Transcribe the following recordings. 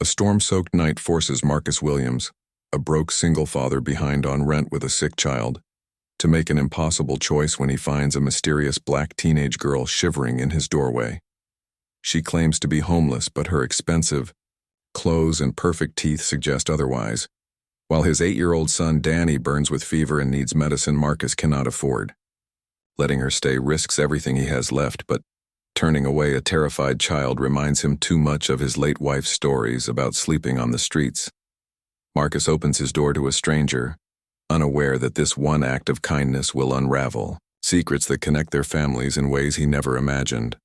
A storm-soaked night forces Marcus Williams, a broke single father behind on rent with a sick child, to make an impossible choice when he finds a mysterious black teenage girl shivering in his doorway. She claims to be homeless, but her expensive clothes and perfect teeth suggest otherwise. While his 8-year-old son Danny burns with fever and needs medicine Marcus cannot afford. Letting her stay risks everything he has left, but turning away a terrified child reminds him too much of his late wife's stories about sleeping on the streets. Marcus opens his door to a stranger, unaware that this one act of kindness will unravel secrets that connect their families in ways he never imagined.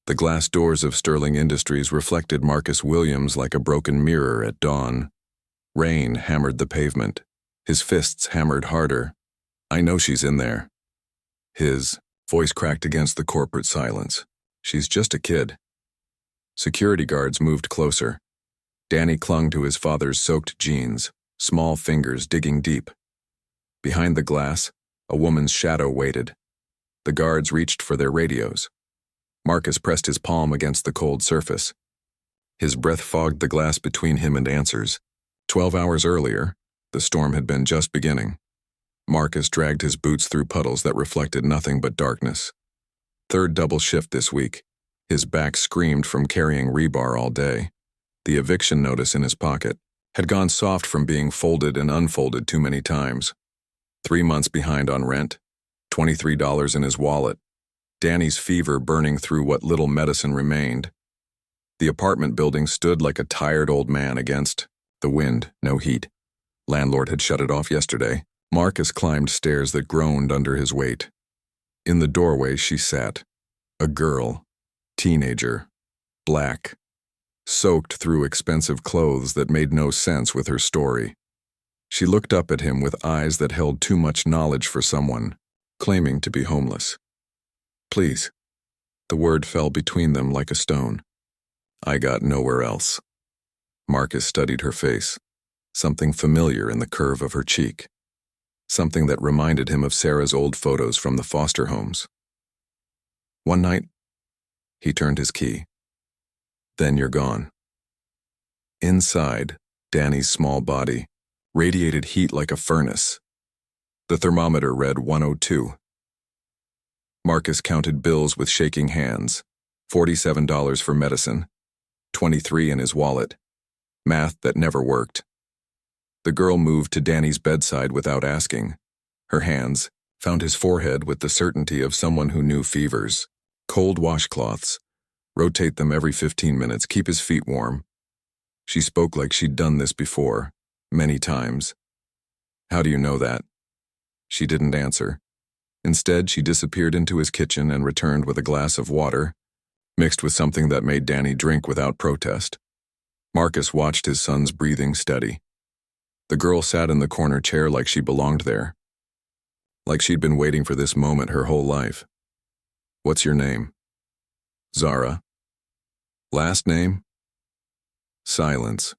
The glass doors of Sterling Industries reflected Marcus Williams like a broken mirror at dawn. Rain hammered the pavement. His fists hammered harder. "I know she's in there." His voice cracked against the corporate silence. "She's just a kid." Security guards moved closer. Danny clung to his father's soaked jeans, small fingers digging deep. Behind the glass, a woman's shadow waited. The guards reached for their radios. Marcus pressed his palm against the cold surface. His breath fogged the glass between him and answers. 12 hours earlier, the storm had been just beginning. Marcus dragged his boots through puddles that reflected nothing but darkness. Third double shift this week. His back screamed from carrying rebar all day. The eviction notice in his pocket had gone soft from being folded and unfolded too many times. 3 months behind on rent, $23 in his wallet. Danny's fever burning through what little medicine remained. The apartment building stood like a tired old man against the wind, no heat. Landlord had shut it off yesterday. Marcus climbed stairs that groaned under his weight. In the doorway she sat. A girl, teenager, black, soaked through expensive clothes that made no sense with her story. She looked up at him with eyes that held too much knowledge for someone claiming to be homeless. "Please." The word fell between them like a stone. "I got nowhere else." Marcus studied her face, something familiar in the curve of her cheek, something that reminded him of Sarah's old photos from the foster homes. "One night," he turned his key. "Then you're gone." Inside, Danny's small body radiated heat like a furnace. The thermometer read 102. Marcus counted bills with shaking hands. $47 for medicine, $23 in his wallet. Math that never worked. The girl moved to Danny's bedside without asking. Her hands found his forehead with the certainty of someone who knew fevers. Cold washcloths. Rotate them every 15 minutes, keep his feet warm. She spoke like she'd done this before, many times. "How do you know that?" She didn't answer. Instead, she disappeared into his kitchen and returned with a glass of water, mixed with something that made Danny drink without protest. Marcus watched his son's breathing steady. The girl sat in the corner chair like she belonged there, like she'd been waiting for this moment her whole life. "What's your name?" "Zara." "Last name?" Silence.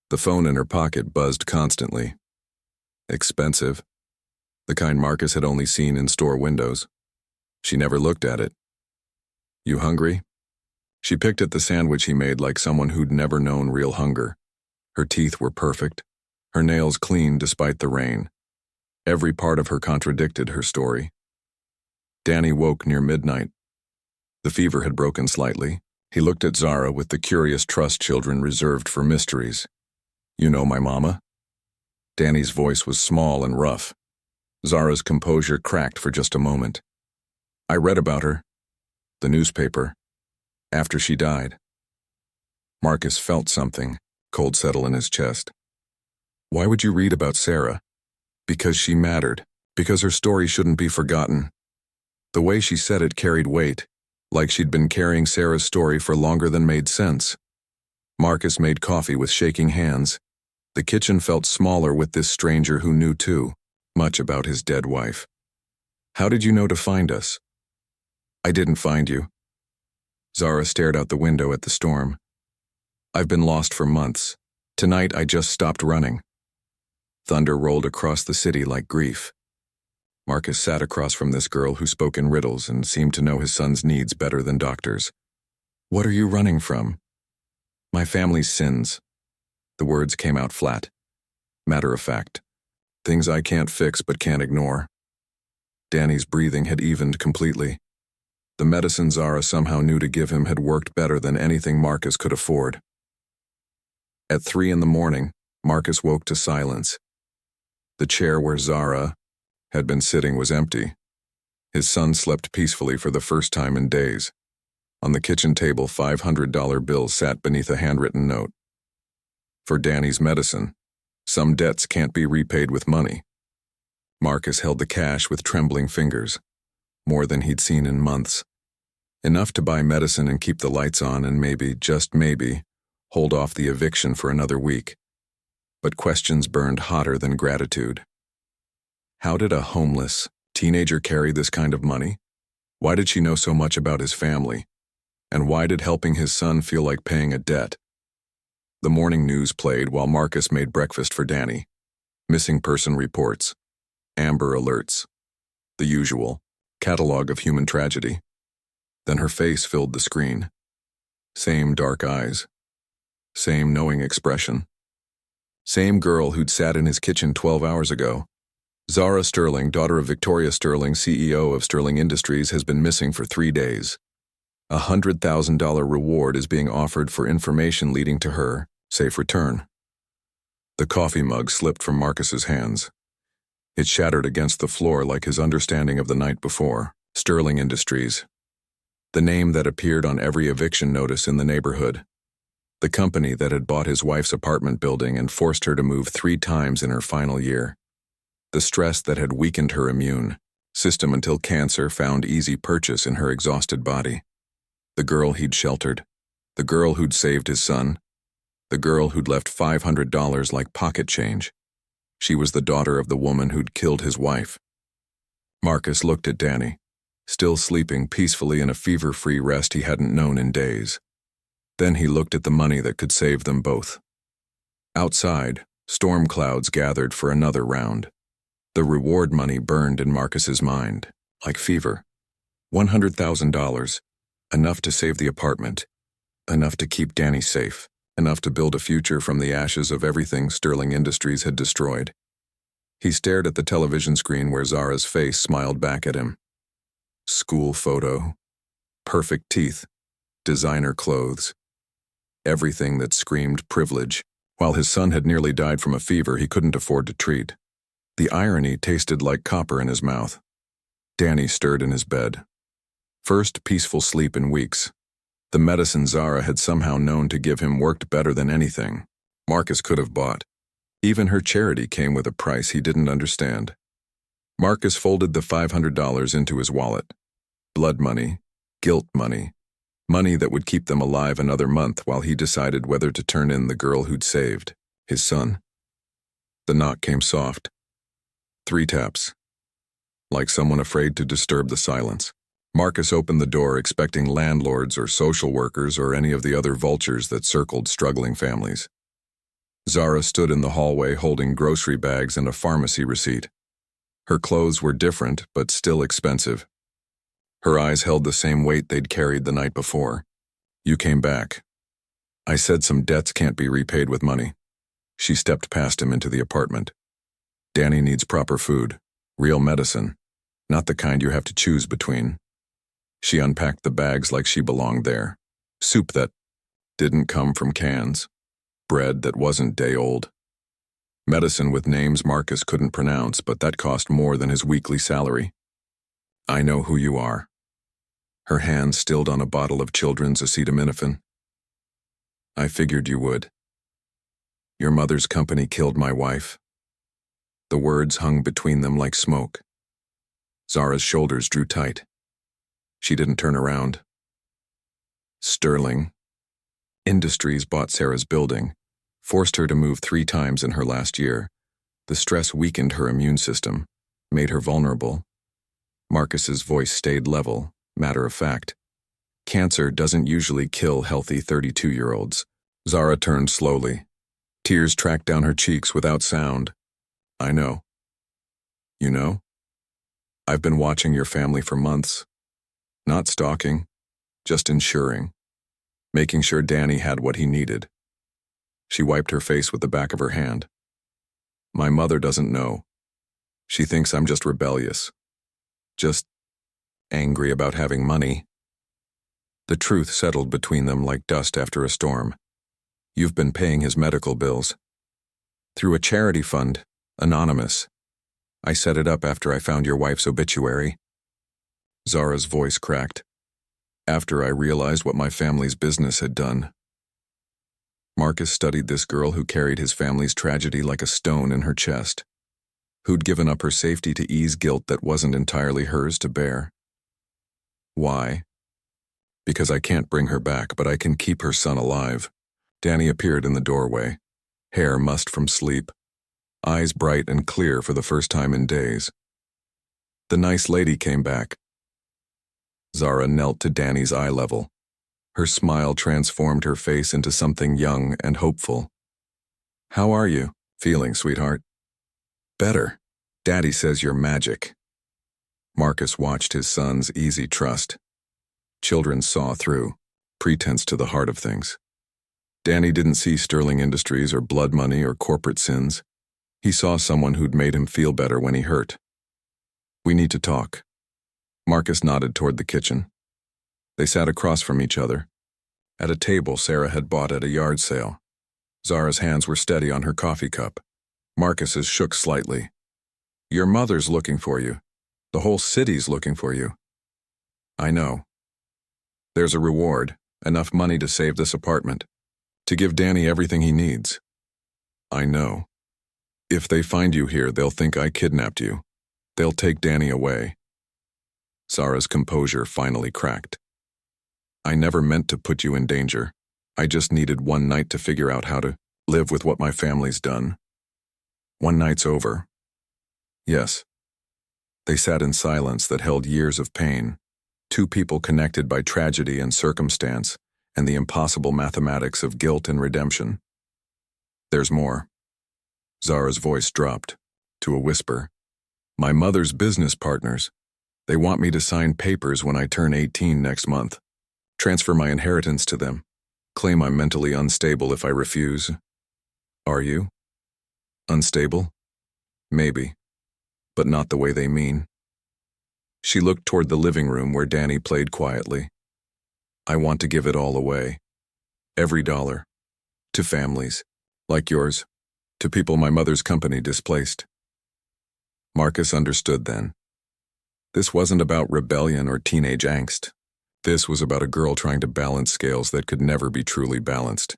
The phone in her pocket buzzed constantly. Expensive. The kind Marcus had only seen in store windows. She never looked at it. "You hungry?" She picked at the sandwich he made like someone who'd never known real hunger. Her teeth were perfect, her nails clean despite the rain. Every part of her contradicted her story. Danny woke near midnight. The fever had broken slightly. He looked at Zara with the curious trust children reserved for mysteries. "You know my mama?" Danny's voice was small and rough. Zara's composure cracked for just a moment. "I read about her. The newspaper. After she died." Marcus felt something cold settle in his chest. "Why would you read about Sarah?" "Because she mattered. Because her story shouldn't be forgotten." The way she said it carried weight, like she'd been carrying Sarah's story for longer than made sense. Marcus made coffee with shaking hands. The kitchen felt smaller with this stranger who knew too much about his dead wife. "How did you know to find us?" "I didn't find you." Zara stared out the window at the storm. "I've been lost for months. Tonight I just stopped running." Thunder rolled across the city like grief. Marcus sat across from this girl who spoke in riddles and seemed to know his son's needs better than doctors. "What are you running from?" My family's sins. The words came out flat, matter of fact. Things I can't fix but can't ignore. Danny's breathing had evened completely. The medicine Zara somehow knew to give him had worked better than anything Marcus could afford. At 3 a.m, Marcus woke to silence. The chair where Zara had been sitting was empty. His son slept peacefully for the first time in days. On the kitchen table, $500 bills sat beneath a handwritten note. For Danny's medicine, some debts can't be repaid with money. Marcus held the cash with trembling fingers, more than he'd seen in months. Enough to buy medicine and keep the lights on and maybe, just maybe, hold off the eviction for another week. But questions burned hotter than gratitude. How did a homeless teenager carry this kind of money? Why did she know so much about his family? And why did helping his son feel like paying a debt? The morning news played while Marcus made breakfast for Danny. Missing person reports, Amber alerts, the usual catalog of human tragedy. Then her face filled the screen. Same dark eyes. Same knowing expression. Same girl who'd sat in his kitchen 12 hours ago. Zara Sterling, daughter of Victoria Sterling, CEO of Sterling Industries, has been missing for 3 days. A $100,000 reward is being offered for information leading to her safe return. The coffee mug slipped from Marcus's hands. It shattered against the floor like his understanding of the night before. Sterling Industries. The name that appeared on every eviction notice in the neighborhood. The company that had bought his wife's apartment building and forced her to move 3 times in her final year. The stress that had weakened her immune system until cancer found easy purchase in her exhausted body. The girl he'd sheltered. The girl who'd saved his son. The girl who'd left $500 like pocket change. She was the daughter of the woman who'd killed his wife. Marcus looked at Danny, still sleeping peacefully in a fever-free rest he hadn't known in days. Then he looked at the money that could save them both. Outside, storm clouds gathered for another round. The reward money burned in Marcus's mind, like fever. $100,000, enough to save the apartment, enough to keep Danny safe, enough to build a future from the ashes of everything Sterling Industries had destroyed. He stared at the television screen where Zara's face smiled back at him. School photo, perfect teeth, designer clothes, everything that screamed privilege. While his son had nearly died from a fever he couldn't afford to treat. The irony tasted like copper in his mouth. Danny stirred in his bed. First peaceful sleep in weeks. The medicine Zara had somehow known to give him worked better than anything Marcus could have bought. Even her charity came with a price he didn't understand. Marcus folded the $500 into his wallet. Blood money, guilt money, money that would keep them alive another month while he decided whether to turn in the girl who'd saved his son. The knock came soft. 3 taps. Like someone afraid to disturb the silence. Marcus opened the door expecting landlords or social workers or any of the other vultures that circled struggling families. Zara stood in the hallway holding grocery bags and a pharmacy receipt. Her clothes were different, but still expensive. Her eyes held the same weight they'd carried the night before. You came back. I said some debts can't be repaid with money. She stepped past him into the apartment. Danny needs proper food, real medicine, not the kind you have to choose between. She unpacked the bags like she belonged there. Soup that didn't come from cans. Bread that wasn't day-old. Medicine with names Marcus couldn't pronounce, but that cost more than his weekly salary. I know who you are. Her hand stilled on a bottle of children's acetaminophen. I figured you would. Your mother's company killed my wife. The words hung between them like smoke. Zara's shoulders drew tight. She didn't turn around. Sterling Industries bought Sarah's building, forced her to move 3 times in her last year. The stress weakened her immune system, made her vulnerable. Marcus's voice stayed level, matter of fact. Cancer doesn't usually kill healthy 32-year-olds. Zara turned slowly. Tears tracked down her cheeks without sound. I know. You know? I've been watching your family for months. Not stalking, just ensuring. making sure Danny had what he needed. She wiped her face with the back of her hand. My mother doesn't know. She thinks I'm just rebellious. Just angry about having money. The truth settled between them like dust after a storm. You've been paying his medical bills. Through a charity fund, anonymous. I set it up after I found your wife's obituary. Zara's voice cracked. After I realized what my family's business had done. Marcus studied this girl who carried his family's tragedy like a stone in her chest. Who'd given up her safety to ease guilt that wasn't entirely hers to bear. Why? Because I can't bring her back, but I can keep her son alive. Danny appeared in the doorway, hair mussed from sleep, eyes bright and clear for the first time in days. The nice lady came back. Zara knelt to Danny's eye level. Her smile transformed her face into something young and hopeful. How are you feeling, sweetheart? Better. Daddy says you're magic. Marcus watched his son's easy trust. Children saw through, pretense to the heart of things. Danny didn't see Sterling Industries or blood money or corporate sins. He saw someone who'd made him feel better when he hurt. We need to talk. Marcus nodded toward the kitchen. They sat across from each other, at a table Sarah had bought at a yard sale. Zara's hands were steady on her coffee cup. Marcus's shook slightly. Your mother's looking for you. The whole city's looking for you. I know. There's a reward, enough money to save this apartment, to give Danny everything he needs. I know. If they find you here, they'll think I kidnapped you. They'll take Danny away. Zara's composure finally cracked. I never meant to put you in danger. I just needed one night to figure out how to live with what my family's done. One night's over. Yes. They sat in silence that held years of pain. Two people connected by tragedy and circumstance, and the impossible mathematics of guilt and redemption. There's more. Zara's voice dropped to a whisper. My mother's business partners. They want me to sign papers when I turn 18 next month. Transfer my inheritance to them. Claim I'm mentally unstable if I refuse. Are you? Unstable? Maybe. But not the way they mean. She looked toward the living room where Danny played quietly. I want to give it all away. Every dollar. To families, like yours. To people my mother's company displaced. Marcus understood then. This wasn't about rebellion or teenage angst. This was about a girl trying to balance scales that could never be truly balanced.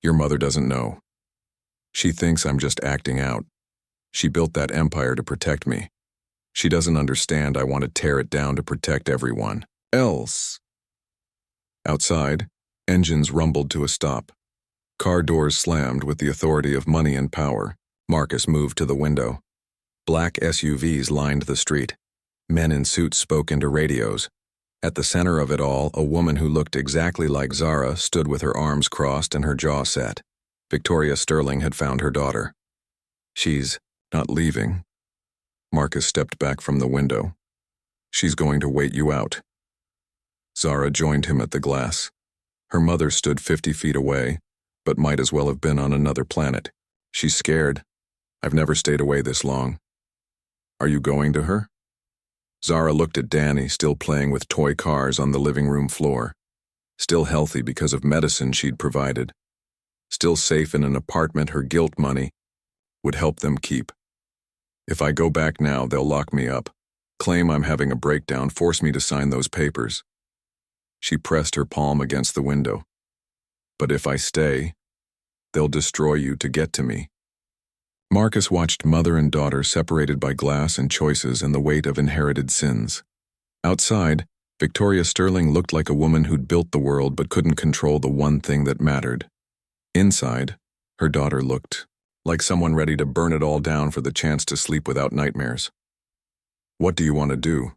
Your mother doesn't know. She thinks I'm just acting out. She built that empire to protect me. She doesn't understand I want to tear it down to protect everyone else. Outside, engines rumbled to a stop. Car doors slammed with the authority of money and power. Marcus moved to the window. Black SUVs lined the street. Men in suits spoke into radios. At the center of it all, a woman who looked exactly like Zara stood with her arms crossed and her jaw set. Victoria Sterling had found her daughter. She's not leaving. Marcus stepped back from the window. She's going to wait you out. Zara joined him at the glass. Her mother stood 50 feet away, but might as well have been on another planet. She's scared. I've never stayed away this long. Are you going to her? Zara looked at Danny, still playing with toy cars on the living room floor. Still healthy because of medicine she'd provided. Still safe in an apartment her guilt money would help them keep. If I go back now, they'll lock me up, claim I'm having a breakdown, force me to sign those papers. She pressed her palm against the window. But if I stay, they'll destroy you to get to me. Marcus watched mother and daughter separated by glass and choices and the weight of inherited sins. Outside, Victoria Sterling looked like a woman who'd built the world but couldn't control the one thing that mattered. Inside, her daughter looked like someone ready to burn it all down for the chance to sleep without nightmares. What do you want to do?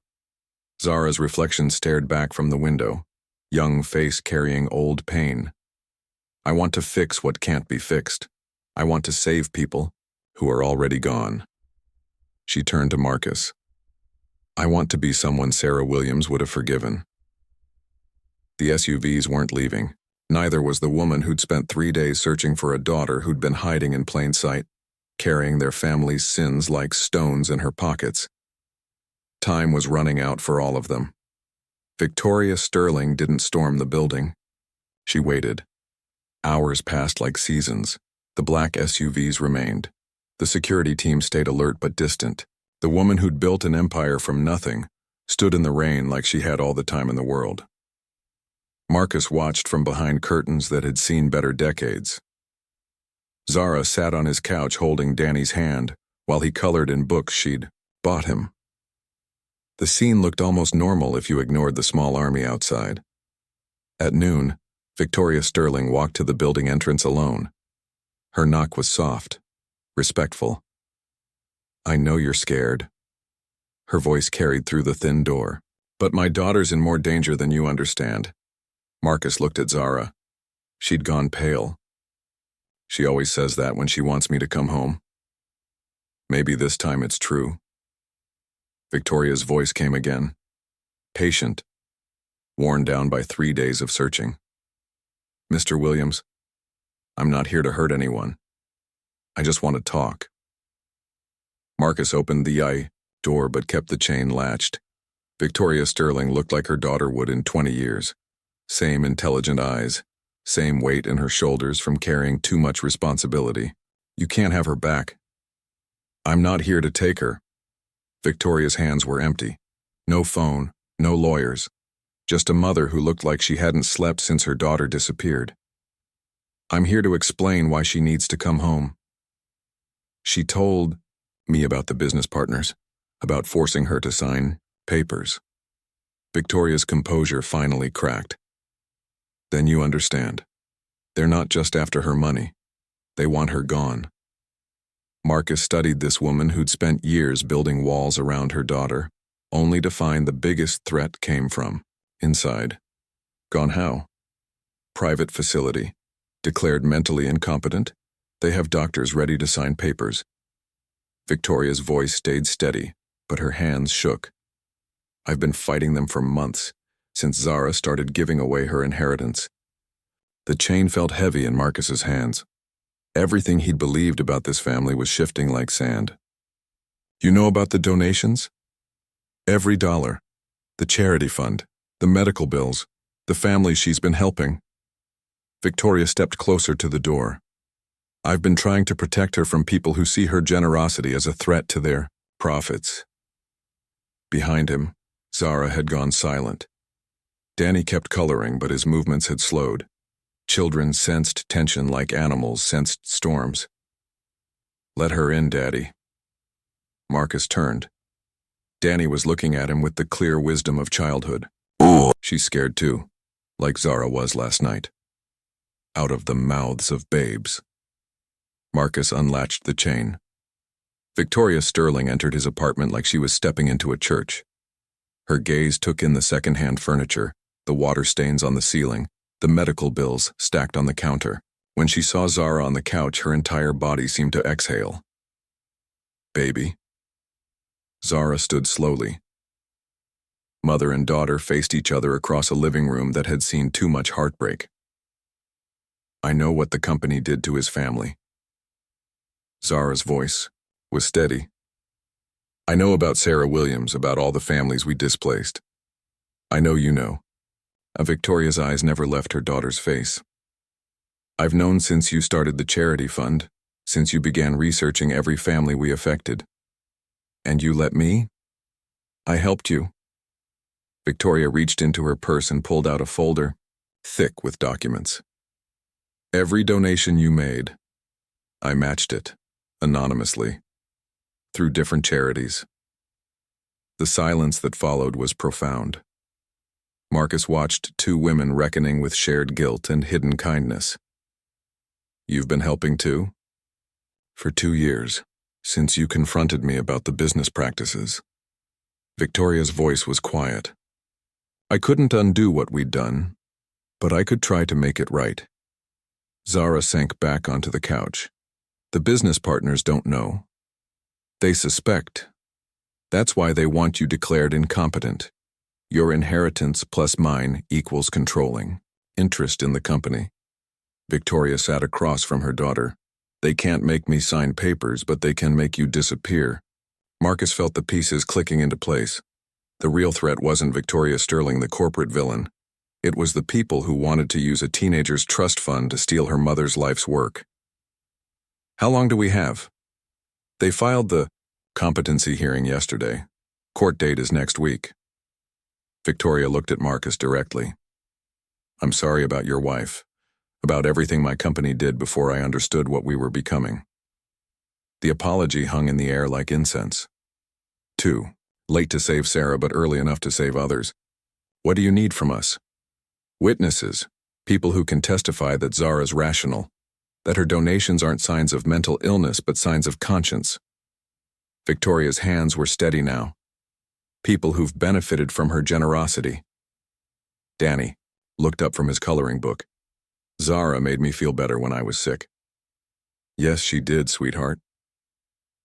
Zara's reflection stared back from the window, young face carrying old pain. I want to fix what can't be fixed. I want to save people who are already gone. She turned to Marcus. I want to be someone Sarah Williams would have forgiven. The SUVs weren't leaving. Neither was the woman who'd spent 3 days searching for a daughter who'd been hiding in plain sight, carrying their family's sins like stones in her pockets. Time was running out for all of them. Victoria Sterling didn't storm the building. She waited. Hours passed like seasons. The black SUVs remained. The security team stayed alert but distant. The woman who'd built an empire from nothing stood in the rain like she had all the time in the world. Marcus watched from behind curtains that had seen better decades. Zara sat on his couch holding Danny's hand while he colored in books she'd bought him. The scene looked almost normal if you ignored the small army outside. At noon, Victoria Sterling walked to the building entrance alone. Her knock was soft, respectful. "I know you're scared." Her voice carried through the thin door. "But my daughter's in more danger than you understand." Marcus looked at Zara. She'd gone pale. "She always says that when she wants me to come home. Maybe this time it's true." Victoria's voice came again, patient, worn down by 3 days of searching. "Mr. Williams, I'm not here to hurt anyone. I just want to talk." Marcus opened the door but kept the chain latched. Victoria Sterling looked like her daughter would in 20 years. Same intelligent eyes, same weight in her shoulders from carrying too much responsibility. "You can't have her back." "I'm not here to take her." Victoria's hands were empty. No phone, no lawyers. Just a mother who looked like she hadn't slept since her daughter disappeared. "I'm here to explain why she needs to come home." She told me about the business partners, about forcing her to sign papers. Victoria's composure finally cracked. "Then you understand. They're not just after her money. They want her gone." Marcus studied this woman who'd spent years building walls around her daughter, only to find the biggest threat came from inside. Gone how? Private facility. Declared mentally incompetent. They have doctors ready to sign papers. Victoria's voice stayed steady, but her hands shook. "I've been fighting them for months, since Zara started giving away her inheritance." The chain felt heavy in Marcus's hands. Everything he'd believed about this family was shifting like sand. "You know about the donations? Every dollar. The charity fund, the medical bills, the families she's been helping." Victoria stepped closer to the door. "I've been trying to protect her from people who see her generosity as a threat to their profits." Behind him, Zara had gone silent. Danny kept coloring, but his movements had slowed. Children sensed tension like animals sensed storms. "Let her in, Daddy." Marcus turned. Danny was looking at him with the clear wisdom of childhood. "Ooh." She's scared too, like Zara was last night. Out of the mouths of babes. Marcus unlatched the chain. Victoria Sterling entered his apartment like she was stepping into a church. Her gaze took in the second-hand furniture, the water stains on the ceiling, the medical bills stacked on the counter. When she saw Zara on the couch, her entire body seemed to exhale. "Baby." Zara stood slowly. Mother and daughter faced each other across a living room that had seen too much heartbreak. "I know what the company did to his family." Zara's voice was steady. "I know about Sarah Williams, about all the families we displaced. I know you know." Victoria's eyes never left her daughter's face. "I've known since you started the charity fund, since you began researching every family we affected. And you let me? I helped you." Victoria reached into her purse and pulled out a folder, thick with documents. "Every donation you made, I matched it, anonymously, through different charities." The silence that followed was profound. Marcus watched two women reckoning with shared guilt and hidden kindness. "You've been helping too?" "For 2 years, since you confronted me about the business practices." Victoria's voice was quiet. "I couldn't undo what we'd done, but I could try to make it right." Zara sank back onto the couch. "The business partners don't know. They suspect. That's why they want you declared incompetent. Your inheritance plus mine equals controlling." interest in the company. Victoria sat across from her daughter. They can't make me sign papers, but they can make you disappear. Marcus felt the pieces clicking into place. The real threat wasn't Victoria Sterling, the corporate villain. It was the people who wanted to use a teenager's trust fund to steal her mother's life's work. How long do we have? They filed the competency hearing yesterday. Court date is next week. Victoria looked at Marcus directly. I'm sorry about your wife, about everything my company did before I understood what we were becoming. The apology hung in the air like incense. 2. Late to save Sarah, but early enough to save others. What do you need from us? Witnesses, people who can testify that Zara's rational, that her donations aren't signs of mental illness but signs of conscience. Victoria's hands were steady now. People who've benefited from her generosity. Danny looked up from his coloring book. Zara made me feel better when I was sick. Yes, she did, sweetheart.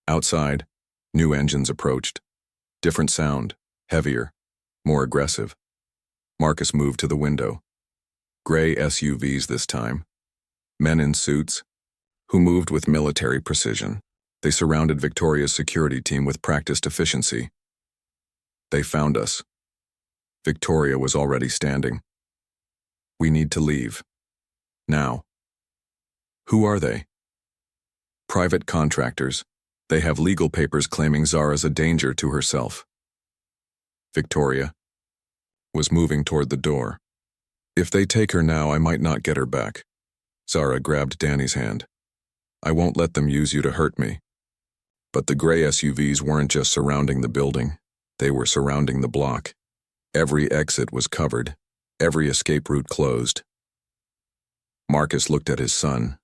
Outside, new engines approached. Different sound, heavier, more aggressive. Marcus moved to the window. Gray SUVs this time. Men in suits, who moved with military precision. They surrounded Victoria's security team with practiced efficiency. They found us. Victoria was already standing. We need to leave. Now. Who are they? Private contractors. They have legal papers claiming Zara's a danger to herself. Victoria was moving toward the door. If they take her now, I might not get her back. Zara grabbed Danny's hand. I won't let them use you to hurt me. But the gray SUVs weren't just surrounding the building. They were surrounding the block. Every exit was covered. Every escape route closed. Marcus looked at his son,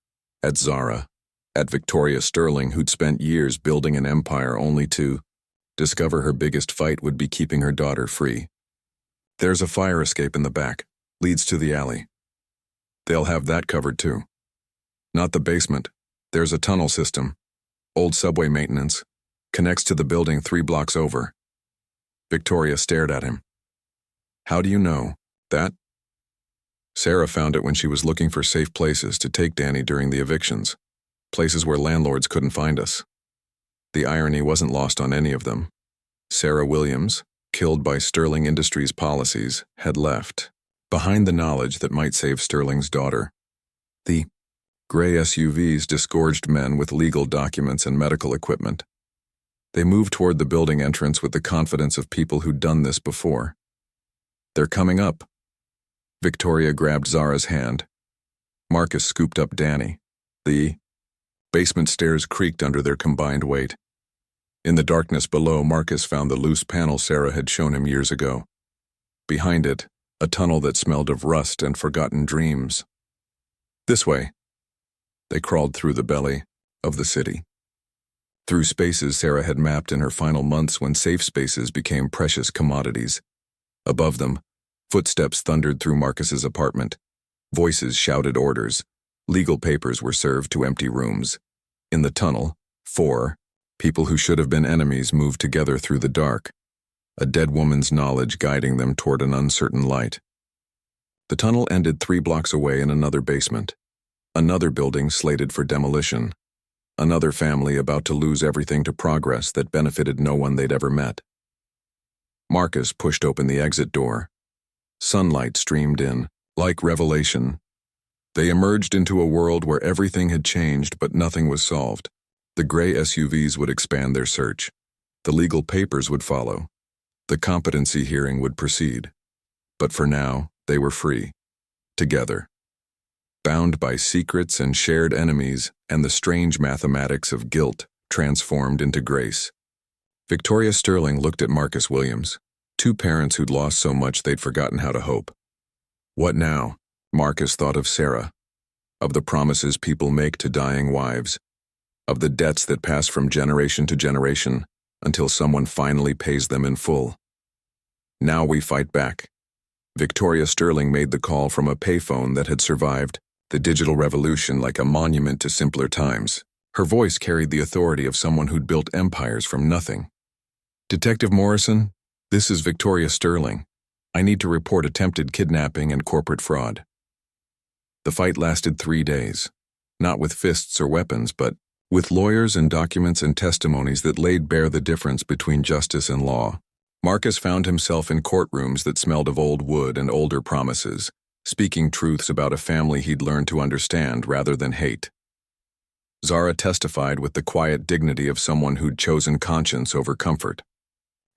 at Zara, at Victoria Sterling, who'd spent years building an empire only to discover her biggest fight would be keeping her daughter free. There's a fire escape in the back, leads to the alley. They'll have that covered too. Not the basement. There's a tunnel system. Old subway maintenance. Connects to the building 3 blocks over. Victoria stared at him. How do you know that? Sarah found it when she was looking for safe places to take Danny during the evictions. Places where landlords couldn't find us. The irony wasn't lost on any of them. Sarah Williams, killed by Sterling Industries' policies, had left, behind the knowledge that might save Sterling's daughter. The gray SUVs disgorged men with legal documents and medical equipment. They moved toward the building entrance with the confidence of people who'd done this before. They're coming up. Victoria grabbed Zara's hand. Marcus scooped up Danny. The basement stairs creaked under their combined weight. In the darkness below, Marcus found the loose panel Sarah had shown him years ago. Behind it, a tunnel that smelled of rust and forgotten dreams. This way. They crawled through the belly of the city. Through spaces Sarah had mapped in her final months when safe spaces became precious commodities. Above them, footsteps thundered through Marcus's apartment. Voices shouted orders. Legal papers were served to empty rooms. In the tunnel, 4 people who should have been enemies moved together through the dark, a dead woman's knowledge guiding them toward an uncertain light. The tunnel ended 3 blocks away in another basement. Another building slated for demolition. Another family about to lose everything to progress that benefited no one they'd ever met. Marcus pushed open the exit door. Sunlight streamed in, like revelation. They emerged into a world where everything had changed but nothing was solved. The gray SUVs would expand their search. The legal papers would follow. The competency hearing would proceed. But for now, they were free. Together. Bound by secrets and shared enemies and the strange mathematics of guilt transformed into grace. Victoria Sterling looked at Marcus Williams, 2 parents who'd lost so much they'd forgotten how to hope. What now? Marcus thought of Sarah, of the promises people make to dying wives, of the debts that pass from generation to generation until someone finally pays them in full. Now we fight back. Victoria Sterling made the call from a payphone that had survived the digital revolution like a monument to simpler times. Her voice carried the authority of someone who'd built empires from nothing. Detective Morrison, this is Victoria Sterling. I need to report attempted kidnapping and corporate fraud. The fight lasted 3 days, not with fists or weapons, but with lawyers and documents and testimonies that laid bare the difference between justice and law. Marcus found himself in courtrooms that smelled of old wood and older promises, speaking truths about a family he'd learned to understand rather than hate. Zara testified with the quiet dignity of someone who'd chosen conscience over comfort.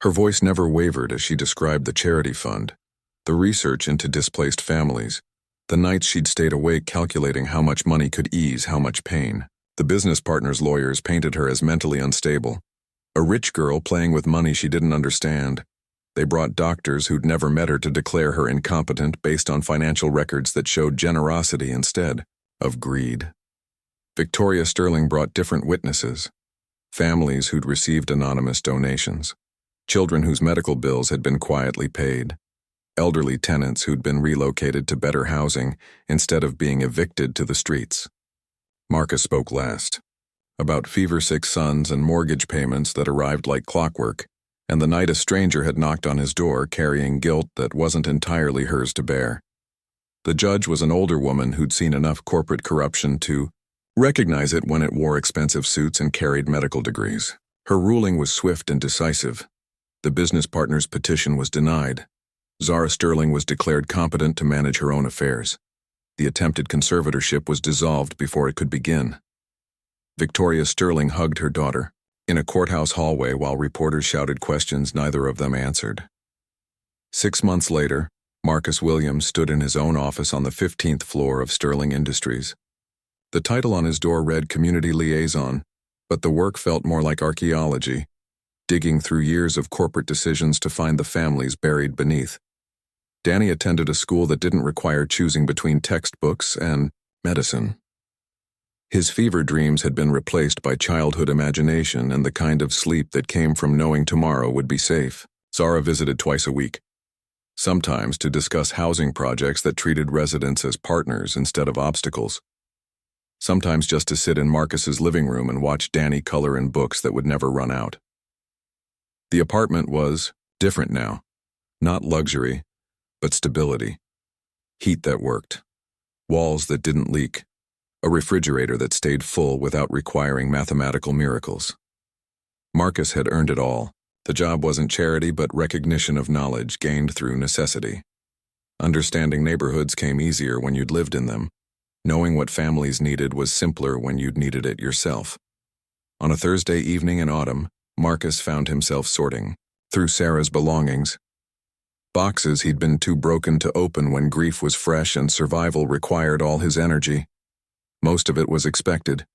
Her voice never wavered as she described the charity fund, the research into displaced families, the nights she'd stayed awake calculating how much money could ease how much pain. The business partner's lawyers painted her as mentally unstable, a rich girl playing with money she didn't understand. They brought doctors who'd never met her to declare her incompetent based on financial records that showed generosity instead of greed. Victoria Sterling brought different witnesses, families who'd received anonymous donations, children whose medical bills had been quietly paid, elderly tenants who'd been relocated to better housing instead of being evicted to the streets. Marcus spoke last, about fever-sick sons and mortgage payments that arrived like clockwork, and the night a stranger had knocked on his door carrying guilt that wasn't entirely hers to bear. The judge was an older woman who'd seen enough corporate corruption to recognize it when it wore expensive suits and carried medical degrees. Her ruling was swift and decisive. The business partner's petition was denied. Zara Sterling was declared competent to manage her own affairs. The attempted conservatorship was dissolved before it could begin. Victoria Sterling hugged her daughter in a courthouse hallway while reporters shouted questions neither of them answered. 6 months later, Marcus Williams stood in his own office on the 15th floor of Sterling Industries. The title on his door read Community Liaison, but the work felt more like archaeology, digging through years of corporate decisions to find the families buried beneath. Danny attended a school that didn't require choosing between textbooks and medicine. His fever dreams had been replaced by childhood imagination and the kind of sleep that came from knowing tomorrow would be safe. Zara visited twice a week, sometimes to discuss housing projects that treated residents as partners instead of obstacles. Sometimes just to sit in Marcus's living room and watch Danny color in books that would never run out. The apartment was different now, not luxury, but stability. Heat that worked, walls that didn't leak, a refrigerator that stayed full without requiring mathematical miracles. Marcus had earned it all. The job wasn't charity but recognition of knowledge gained through necessity. Understanding neighborhoods came easier when you'd lived in them. Knowing what families needed was simpler when you'd needed it yourself. On a Thursday evening in autumn, Marcus found himself sorting through Sarah's belongings. Boxes he'd been too broken to open when grief was fresh and survival required all his energy. Most of it was expected.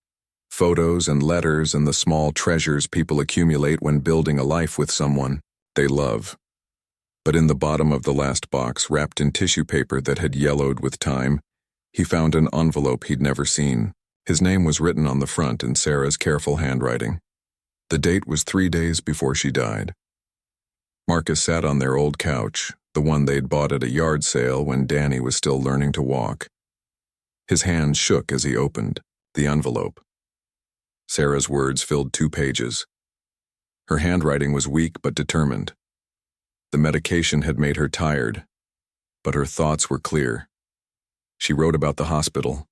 Photos and letters and the small treasures people accumulate when building a life with someone they love. But in the bottom of the last box, wrapped in tissue paper that had yellowed with time, he found an envelope he'd never seen. His name was written on the front in Sarah's careful handwriting. The date was 3 days before she died. Marcus sat on their old couch, the one they'd bought at a yard sale when Danny was still learning to walk. His hands shook as he opened the envelope. Sarah's words filled 2 pages. Her handwriting was weak but determined. The medication had made her tired, but her thoughts were clear. She wrote about the hospital,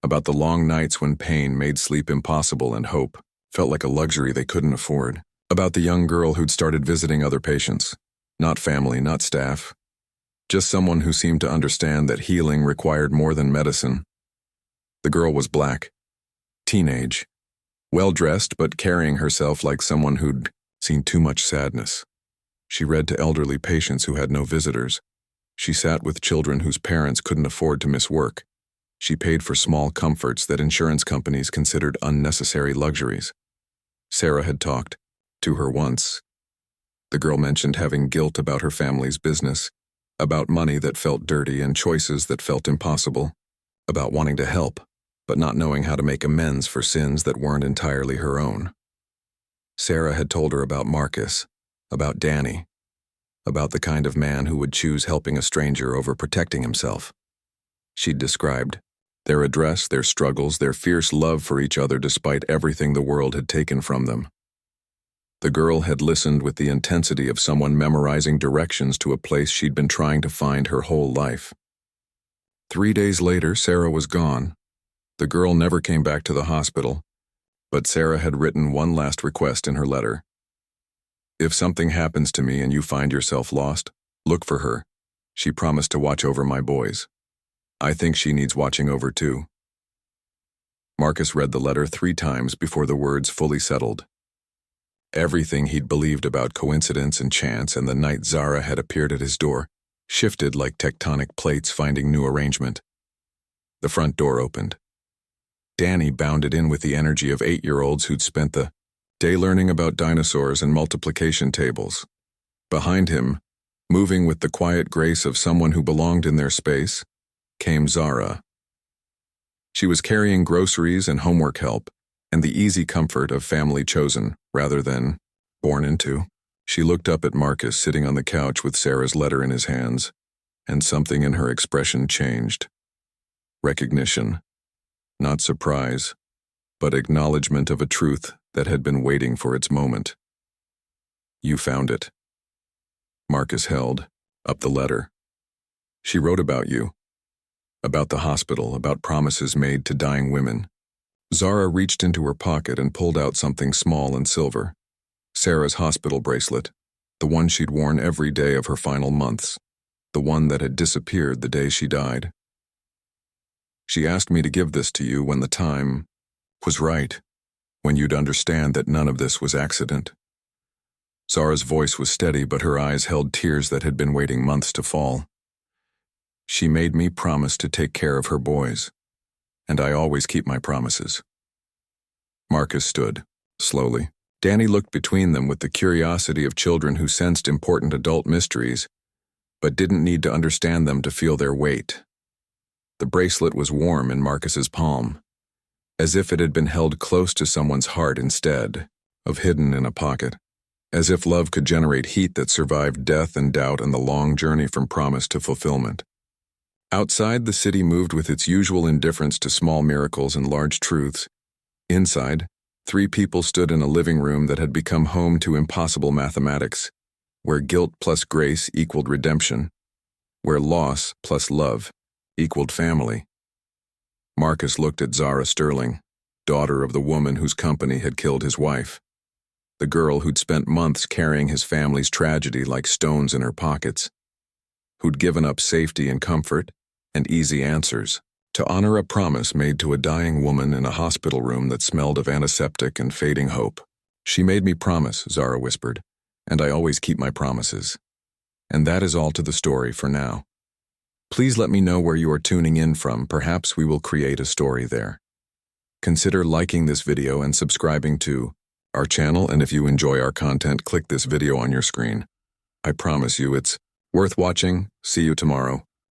about the long nights when pain made sleep impossible and hope felt like a luxury they couldn't afford, about the young girl who'd started visiting other patients, not family, not staff, just someone who seemed to understand that healing required more than medicine. The girl was black, teenage, well-dressed but carrying herself like someone who'd seen too much sadness. She read to elderly patients who had no visitors. She sat with children whose parents couldn't afford to miss work. She paid for small comforts that insurance companies considered unnecessary luxuries. Sarah had talked to her once. The girl mentioned having guilt about her family's business, about money that felt dirty and choices that felt impossible, about wanting to help, but not knowing how to make amends for sins that weren't entirely her own. Sarah had told her about Marcus, about Danny, about the kind of man who would choose helping a stranger over protecting himself. She'd described their address, their struggles, their fierce love for each other despite everything the world had taken from them. The girl had listened with the intensity of someone memorizing directions to a place she'd been trying to find her whole life. 3 days later, Sarah was gone. The girl never came back to the hospital, but Sarah had written one last request in her letter. If something happens to me and you find yourself lost, look for her. She promised to watch over my boys. I think she needs watching over too. Marcus read the letter 3 times before the words fully settled. Everything he'd believed about coincidence and chance and the night Zara had appeared at his door shifted like tectonic plates finding new arrangement. The front door opened. Danny bounded in with the energy of 8-year-olds who'd spent the day learning about dinosaurs and multiplication tables. Behind him, moving with the quiet grace of someone who belonged in their space, came Zara. She was carrying groceries and homework help, and the easy comfort of family chosen rather than born into. She looked up at Marcus sitting on the couch with Sarah's letter in his hands, and something in her expression changed. Recognition. Not surprise, but acknowledgement of a truth that had been waiting for its moment. You found it. Marcus held up the letter. She wrote about you. About the hospital, about promises made to dying women. Zara reached into her pocket and pulled out something small and silver. Sarah's hospital bracelet, the one she'd worn every day of her final months, the one that had disappeared the day she died. She asked me to give this to you when the time was right, when you'd understand that none of this was accident. Zara's voice was steady, but her eyes held tears that had been waiting months to fall. She made me promise to take care of her boys, and I always keep my promises. Marcus stood, slowly. Danny looked between them with the curiosity of children who sensed important adult mysteries, but didn't need to understand them to feel their weight. The bracelet was warm in Marcus's palm, as if it had been held close to someone's heart instead of hidden in a pocket, as if love could generate heat that survived death and doubt and the long journey from promise to fulfillment. Outside, the city moved with its usual indifference to small miracles and large truths. Inside, 3 people stood in a living room that had become home to impossible mathematics, where guilt plus grace equaled redemption, where loss plus love equaled family. Marcus looked at Zara Sterling, daughter of the woman whose company had killed his wife, the girl who'd spent months carrying his family's tragedy like stones in her pockets, who'd given up safety and comfort and easy answers to honor a promise made to a dying woman in a hospital room that smelled of antiseptic and fading hope. She made me promise, Zara whispered, and I always keep my promises. And that is all to the story for now. Please let me know where you are tuning in from. Perhaps we will create a story there. Consider liking this video and subscribing to our channel, and if you enjoy our content, click this video on your screen. I promise you it's worth watching. See you tomorrow.